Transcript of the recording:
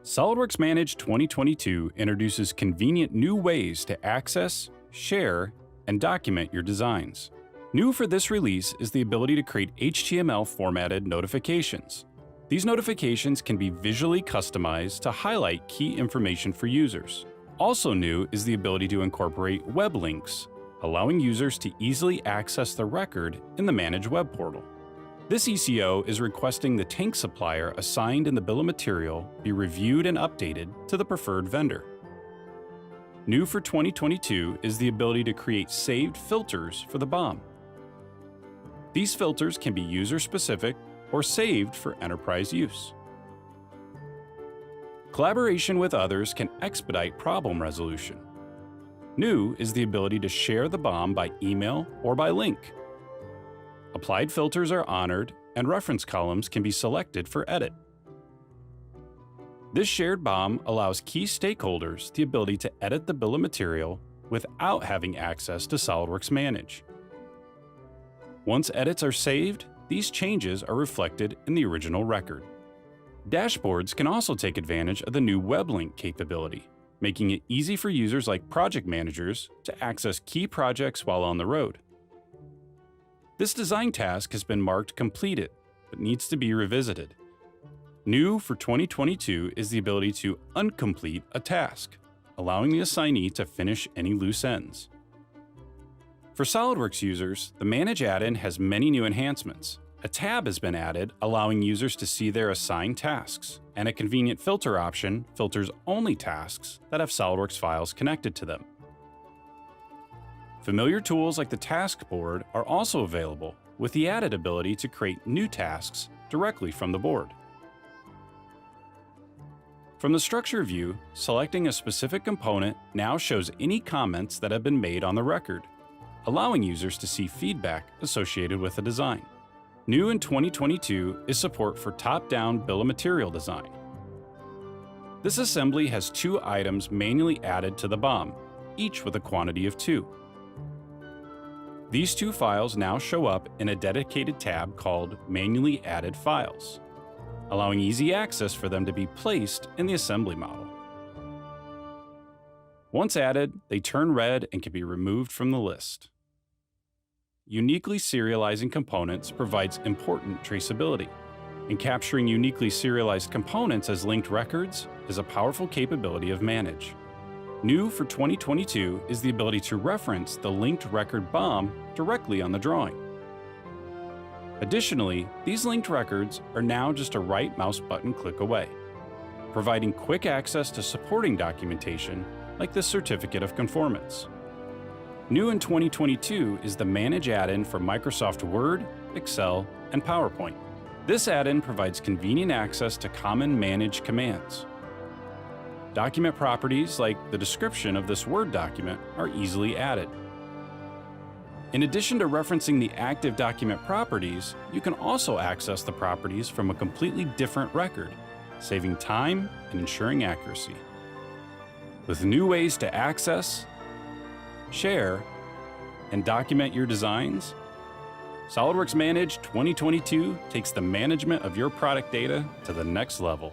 SOLIDWORKS Manage 2022 introduces convenient new ways to access, share, and document your designs. New for this release is the ability to create HTML formatted notifications. These notifications can be visually customized to highlight key information for users. Also new is the ability to incorporate web links, allowing users to easily access the record in the Manage web portal. This ECO is requesting the tank supplier assigned in the bill of material be reviewed and updated to the preferred vendor. New for 2022 is the ability to create saved filters for the BOM. These filters can be user-specific or saved for enterprise use. Collaboration with others can expedite problem resolution. New is the ability to share the BOM by email or by link. Applied filters are honored, and reference columns can be selected for edit. This shared BOM allows key stakeholders the ability to edit the bill of material without having access to SOLIDWORKS Manage. Once edits are saved, these changes are reflected in the original record. Dashboards can also take advantage of the new web link capability, making it easy for users like project managers to access key projects while on the road. This design task has been marked completed, but needs to be revisited. New for 2022 is the ability to uncomplete a task, allowing the assignee to finish any loose ends. For SOLIDWORKS users, the Manage add-in has many new enhancements. A tab has been added, allowing users to see their assigned tasks, and a convenient filter option filters only tasks that have SOLIDWORKS files connected to them. Familiar tools like the task board are also available, with the added ability to create new tasks directly from the board. From the structure view, selecting a specific component now shows any comments that have been made on the record, allowing users to see feedback associated with the design. New in 2022 is support for top-down bill of material design. This assembly has 2 items manually added to the BOM, each with a quantity of 2. These 2 files now show up in a dedicated tab called Manually Added Files, allowing easy access for them to be placed in the assembly model. Once added, they turn red and can be removed from the list. Uniquely serializing components provides important traceability, and capturing uniquely serialized components as linked records is a powerful capability of Manage. New for 2022 is the ability to reference the linked record BOM directly on the drawing. Additionally, these linked records are now just a right mouse button click away, providing quick access to supporting documentation like the Certificate of Conformance. New in 2022 is the Manage add-in for Microsoft Word, Excel, and PowerPoint. This add-in provides convenient access to common Manage commands. Document properties like the description of this Word document are easily added. In addition to referencing the active document properties, you can also access the properties from a completely different record, saving time and ensuring accuracy. With new ways to access, share, and document your designs, SOLIDWORKS Manage 2022 takes the management of your product data to the next level.